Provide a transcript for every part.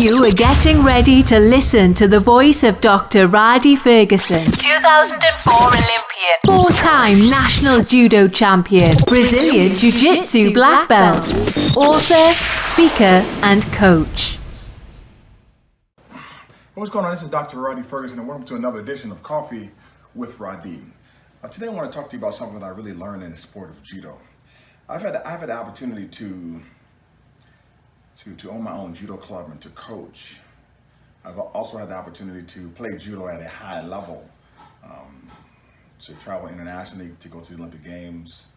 You are getting ready to listen to the voice of Dr. Rhadi Ferguson, 2004 Olympian, four-time national judo champion, Brazilian Jiu-Jitsu black belt, author, speaker, and coach. What's going on? This is Dr. Rhadi Ferguson, and welcome to another edition of Coffee with Rhadi. Today I want to talk to you about something that I really learned in the sport of judo. I've had the opportunity to own my own judo club and to coach. I've also had the opportunity to play judo at a high level, to travel internationally, to go to the Olympic Games,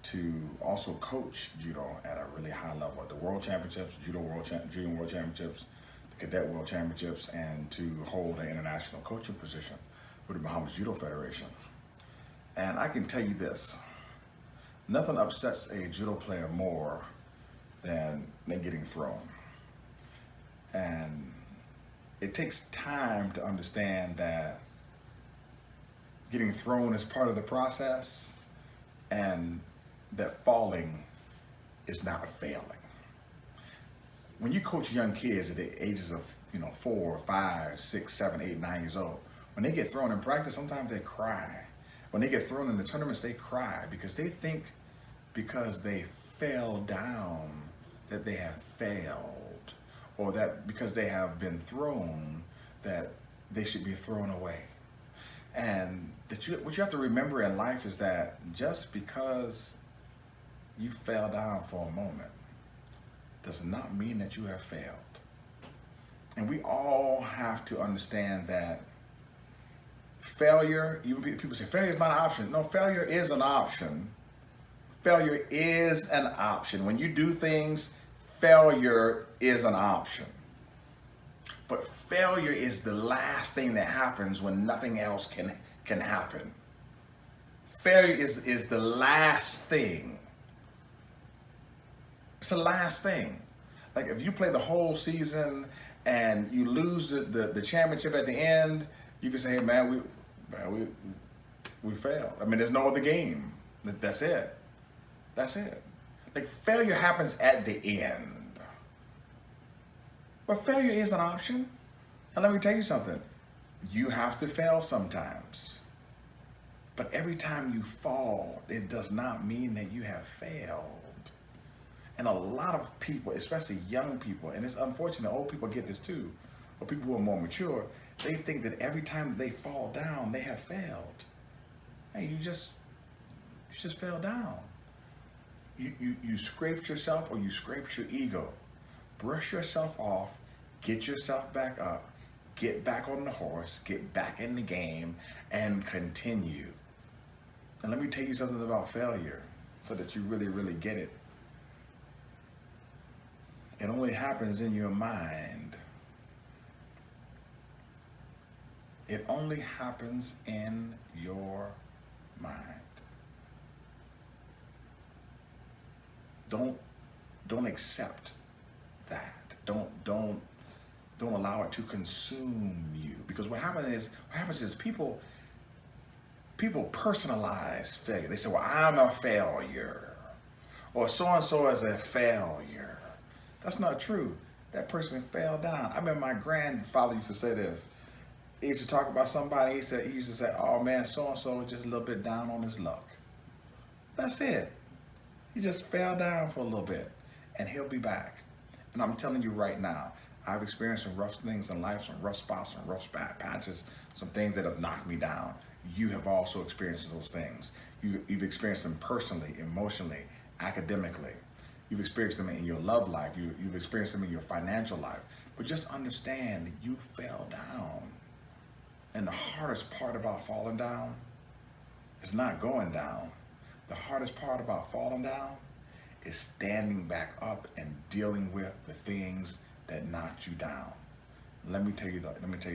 to also coach judo at a really high level at the World Championships, Junior World Championships, the Cadet World Championships, and to hold an international coaching position with the Bahamas Judo Federation. And I can tell you this, nothing upsets a judo player more than getting thrown. And it takes time to understand that getting thrown is part of the process and that falling is not a failing. When you coach young kids at the ages of 4, 5, 6, 7, 8, 9 years old, when they get thrown in practice, sometimes they cry. When they get thrown in the tournaments, they cry because they think because they fell down that they have failed, or that because they have been thrown that they should be thrown away. And what you have to remember in life is that just because you fell down for a moment does not mean that you have failed. And we all have to understand that failure, even people say failure is not an option. No, failure is an option. Failure is an option. When you do things, failure is an option. But failure is the last thing that happens when nothing else can happen. Failure is the last thing. It's the last thing. Like if you play the whole season and you lose the championship at the end, you can say, hey man, we failed. I mean, there's no other game. That's it. That's it. Like failure happens at the end. But failure is an option. And let me tell you something. You have to fail sometimes. But every time you fall, it does not mean that you have failed. And a lot of people, especially young people, and it's unfortunate, old people get this too, or people who are more mature, they think that every time they fall down, they have failed. Hey, you just fell down. You scraped yourself or you scraped your ego. Brush yourself off, get yourself back up, get back on the horse, get back in the game, and continue. And let me tell you something about failure so that you really, really get it. It only happens in your mind. It only happens in your mind. Don't accept that. Don't allow it to consume you. Because what happens is people personalize failure. They say, well, I'm a failure. Or so-and-so is a failure. That's not true. That person fell down. I remember my grandfather used to say this. He used to talk about somebody, he used to say, oh man, so-and-so is just a little bit down on his luck. That's it. He just fell down for a little bit and he'll be back. And I'm telling you right now, I've experienced some rough things in life, some rough spots, some rough patches, some things that have knocked me down. You have also experienced those things. You've experienced them personally, emotionally, academically. You've experienced them in your love life. You've experienced them in your financial life. But just understand that you fell down. And the hardest part about falling down is not going down. The hardest part about falling down is standing back up and dealing with the things that knocked you down. Let me tell you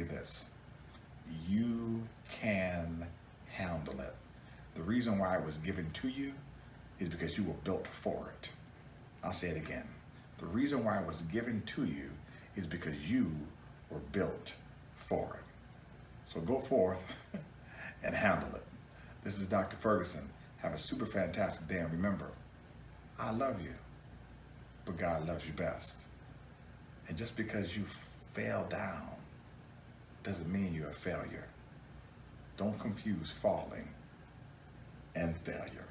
this. You can handle it. The reason why it was given to you is because you were built for it. I'll say it again. The reason why it was given to you is because you were built for it. So go forth and handle it. This is Dr. Ferguson. Have a super fantastic day, and remember, I love you, but God loves you best. And just because you fell down doesn't mean you're a failure. Don't confuse falling and failure.